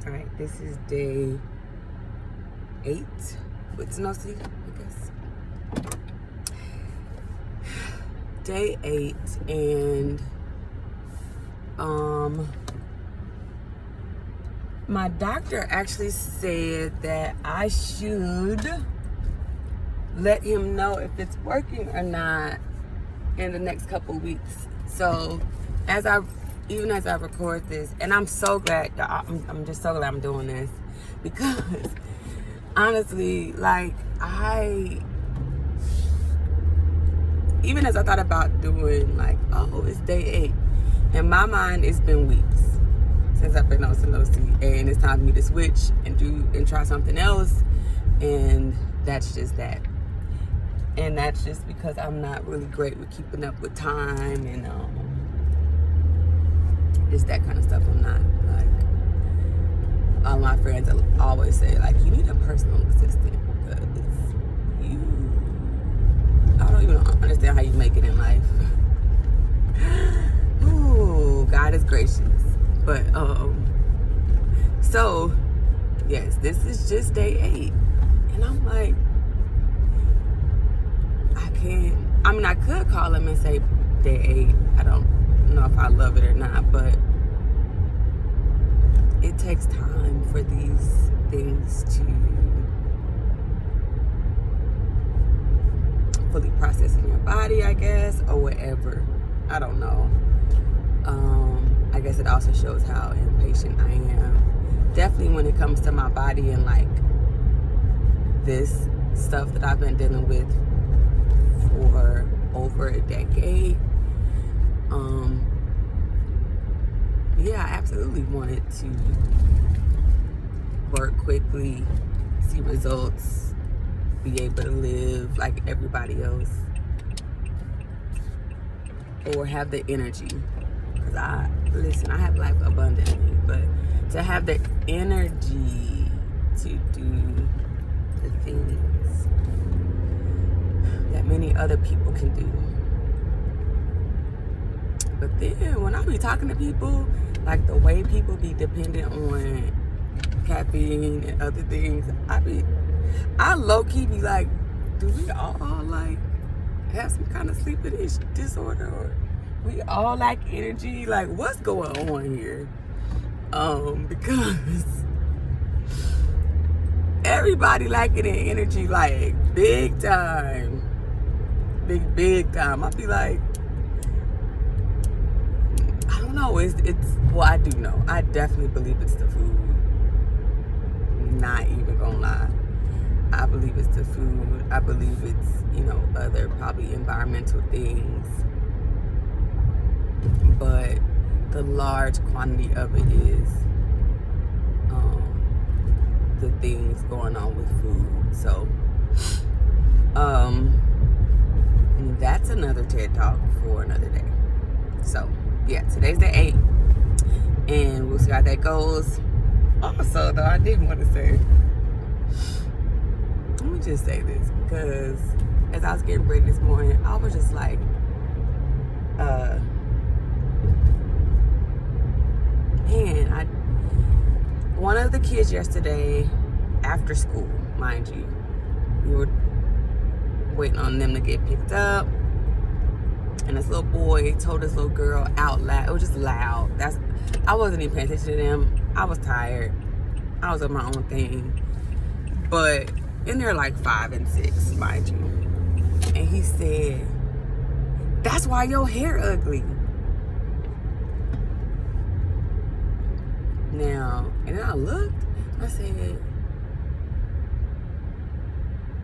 All right, this is day 8 with sunosi, I guess. Day 8, and my doctor actually said that I should let him know if it's working or not in the next couple weeks. So even as I record this, and I'm so glad, I'm just so glad I'm doing this, because honestly, like, even as I thought about doing, like, oh, it's day 8, in my mind, it's been weeks since I've been on sunosi, and it's time for me to switch and try something else, and that's just that. And that's just because I'm not really great with keeping up with time and just that kind of stuff. I'm not, like, all my friends always say, like, you need a personal assistant, because I don't even understand how you make it in life. Ooh, God is gracious. But so yes, this is just day 8, and I'm like, I could call him and say day 8. I don't know if I love it or not, but it takes time for these things to fully process in your body, I guess, or whatever. I don't know. I guess it also shows how impatient I am. Definitely when it comes to my body and, like, this stuff that I've been dealing with for over a decade. Yeah, I absolutely wanted to work quickly, see results, be able to live like everybody else, or have the energy. Because I have life abundantly, but to have the energy to do the things that many other people can do. But then when I be talking to people, like, the way people be dependent on caffeine and other things, I low-key be like, do we all, like, have some kind of sleeping disorder, or we all like energy? Like, what's going on here? Because everybody liking their energy, like, big time. Big time. I be like, I don't know. Well, I do know. I definitely believe it's the food. Not even gonna lie. I believe it's the food. I believe it's, other probably environmental things. But the large quantity of it is the things going on with food. So, that's another TED Talk for another day. So, yeah, today's day 8, and we'll see how that goes. Also, though, I did want to say, let me just say this, because as I was getting ready this morning, I was just like, one of the kids yesterday, after school, mind you, we were waiting on them to get picked up, and this little boy told this little girl out loud. It was just loud. I wasn't even paying attention to them. I was tired. I was on my own thing. But, and they're like 5 and 6, mind you. And he said, "That's why your hair ugly." Now, and then I looked, I said,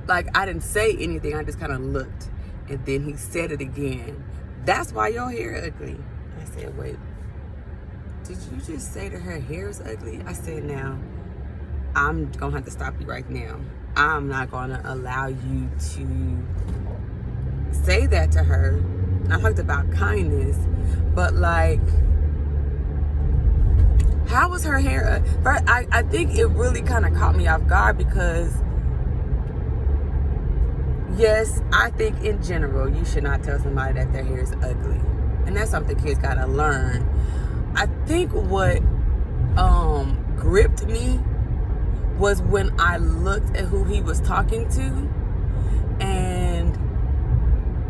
like, I didn't say anything, I just kind of looked. And then he said it again. "That's why your hair ugly." I said, "Wait, did you just say that her hair is ugly?" I said, "Now, I'm going to have to stop you right now. I'm not going to allow you to say that to her." And I talked about kindness, but, like, how was her hair? I think it really kind of caught me off guard, because yes, I think in general you should not tell somebody that their hair is ugly, and that's something kids gotta learn. I think what gripped me was when I looked at who he was talking to, and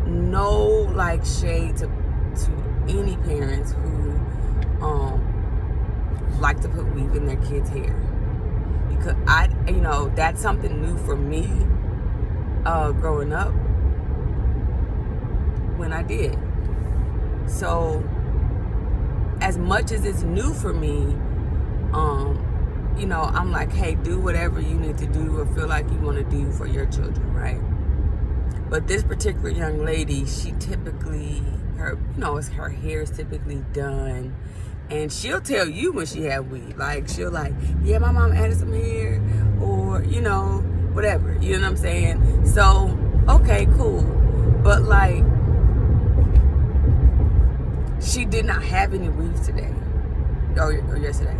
no like shade to any parents who like to put weave in their kids' hair, because that's something new for me growing up when I did. So as much as it's new for me, I'm like, hey, do whatever you need to do or feel like you want to do for your children, right? But this particular young lady, she typically, her hair is typically done, and she'll tell you when she had weave. Like, she'll like, yeah, my mom added some hair, or, whatever. You know what I'm saying? So, okay, cool. But, like, she did not have any weave today, or yesterday.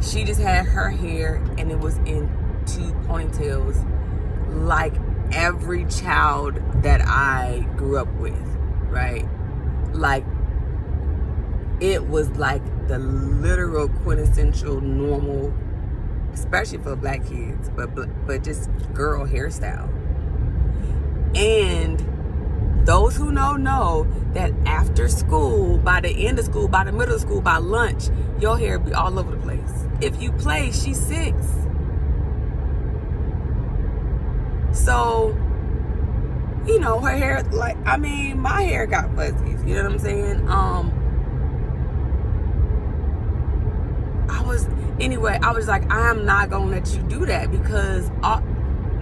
She just had her hair, and it was in 2 ponytails, like every child that I grew up with, right? Like, it was like the literal quintessential normal, especially for black kids, but just girl hairstyle. And those who know that after school, by the end of school, by the middle of school, by lunch, your hair be all over the place. If you play, she's 6. So, her hair, my hair got fuzzies. You know what I'm saying? I was like, I'm not gonna let you do that, because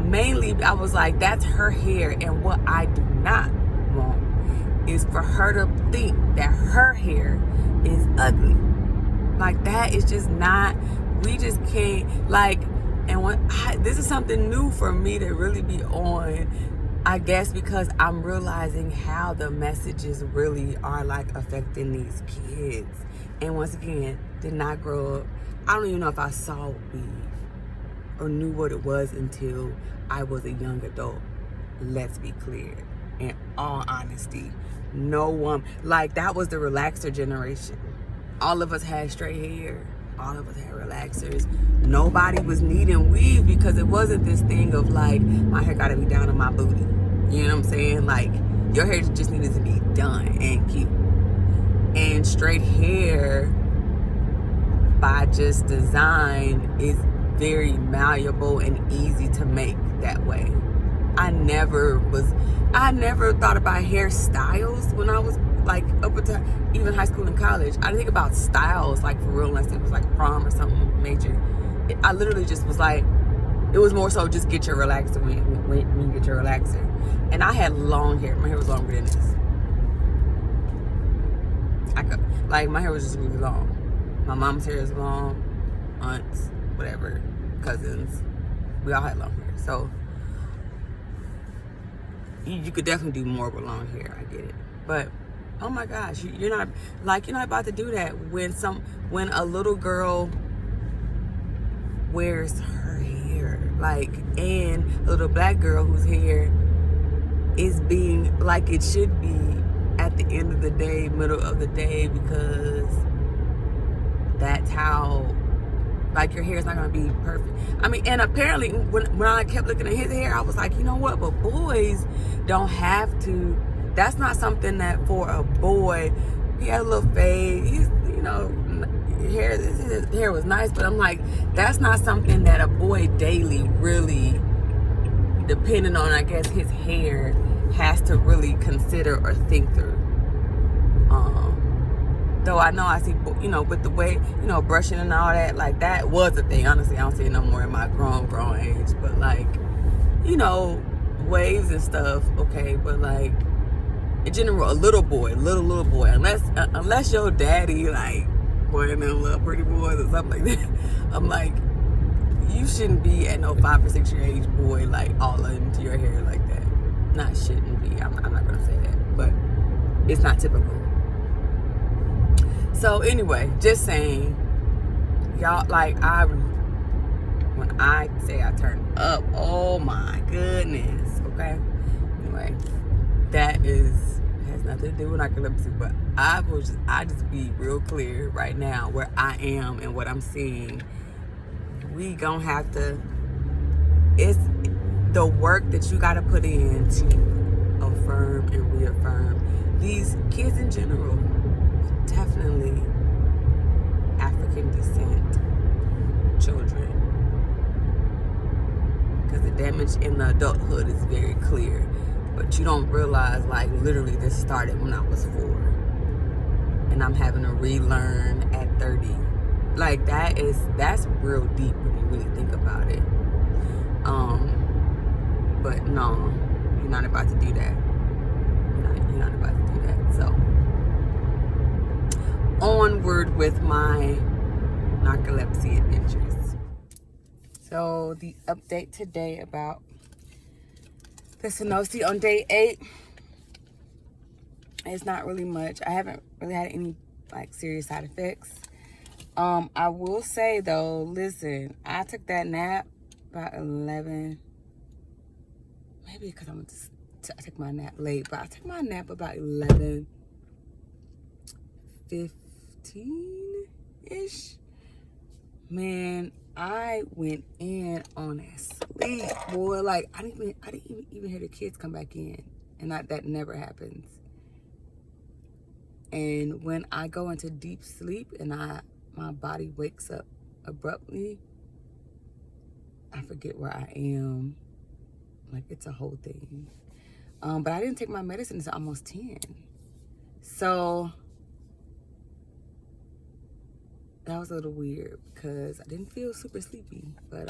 mainly I was like, that's her hair, and what I do not want is for her to think that her hair is ugly. Like, that is just not, we just can't, like, and this is something new for me to really be on, I guess, because I'm realizing how the messages really are, like, affecting these kids. And once again, did not grow up, I don't even know if I saw weave or knew what it was until I was a young adult. Let's be clear. In all honesty, no one, like, that was the relaxer generation. All of us had straight hair. All of us had relaxers. Nobody was needing weave, because it wasn't this thing of like, my hair gotta be down on my booty. You know what I'm saying? Like, your hair just needed to be done and cute. And straight hair, by just design, is very malleable and easy to make that way. I never thought about hairstyles when I was like up until even high school and college. I didn't think about styles like for real unless it was like prom or something major. I literally just was like, it was more so just get your relaxer when you get your relaxer. And I had long hair. My hair was longer than this. My hair was just really long. My mom's hair is long, aunts, whatever, cousins, we all had long hair. So you could definitely do more with long hair. I get it, but oh my gosh, you're not about to do that when a little girl wears her hair, and a little black girl whose hair is being like it should be at the end of the day, middle of the day, because that's how, like, your hair is not going to be perfect. I mean, and apparently when I kept looking at his hair, I was like, you know what, but boys don't have to. That's not something that for a boy, he had a little fade, his hair was nice, but I'm like, that's not something that a boy daily really, depending on, I guess, his hair, has to really consider or think through. Though I know I see, with the way, brushing and all that, like, that was a thing. Honestly, I don't see it no more in my grown age, but like, waves and stuff, okay, but like, in general, a little boy, unless your daddy, like, one of them little pretty boys or something like that, I'm like, you shouldn't be at no 5 or 6 year age boy, like, all into your hair like that. Not shouldn't be, I'm not gonna say that, but it's not typical. So anyway, just saying, y'all, like, when I say I turn up, oh my goodness, okay? Anyway, that is has nothing to do with narcolepsy, but I just be real clear right now where I am and what I'm seeing. We gonna have to, it's the work that you gotta put in to affirm and reaffirm these kids in general, definitely African descent children, because the damage in the adulthood is very clear, but you don't realize, like, literally this started when I was 4 and I'm having to relearn at 30. Like, that's real deep when you really think about it. But no, you're not about to do that. You're not about to do that. So onward with my narcolepsy adventures. So the update today about the sunosi on day 8 is not really much. I haven't really had any like serious side effects. I will say though, listen, I took that nap about 11, maybe because I took my nap late, but I took my nap about 11:15-ish. Man, I went in on that sleep, boy. Like, I didn't even hear the kids come back in, and that never happens. And when I go into deep sleep and my body wakes up abruptly, I forget where I am. Like, it's a whole thing. But I didn't take my medicine until almost 10. So that was a little weird because I didn't feel super sleepy. But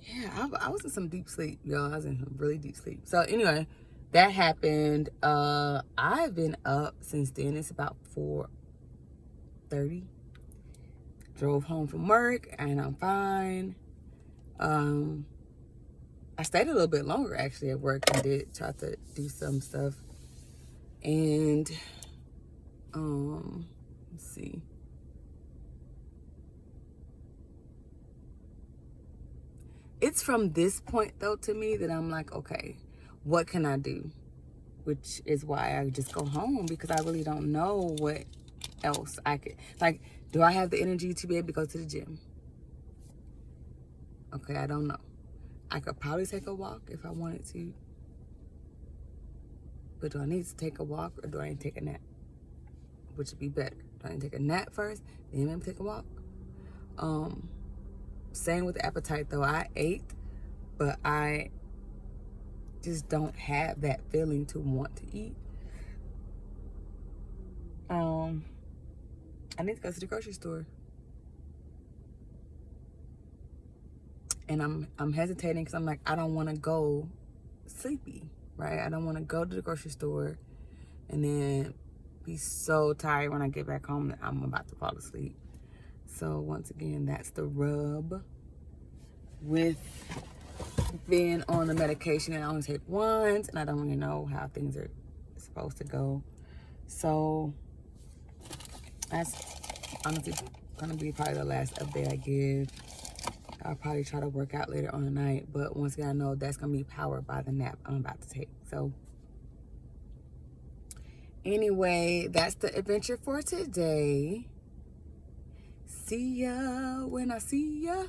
yeah, I was in some deep sleep, y'all. I was in some really deep sleep. So anyway, that happened. I've been up since then. It's about 4:30. Drove home from work and I'm fine. I stayed a little bit longer actually at work and did try to do some stuff. And let's see. It's from this point though to me that I'm like, okay, what can I do? Which is why I just go home, because I really don't know what else I could, like, do I have the energy to be able to go to the gym? Okay, I don't know. I could probably take a walk if I wanted to. But do I need to take a walk or do I need to take a nap? Which would be better? Do I need to take a nap first, then maybe take a walk? Same with the appetite though. I ate, but I just don't have that feeling to want to eat. I need to go to the grocery store. And I'm hesitating because I'm like, I don't want to go sleepy, right? I don't want to go to the grocery store and then be so tired when I get back home that I'm about to fall asleep. So once again, that's the rub with being on the medication and I only take once and I don't really know how things are supposed to go. So that's honestly gonna be probably the last update I give. I'll probably try to work out later on the night, but once again, I know that's gonna be powered by the nap I'm about to take. So anyway, that's the adventure for today. See ya when I see ya.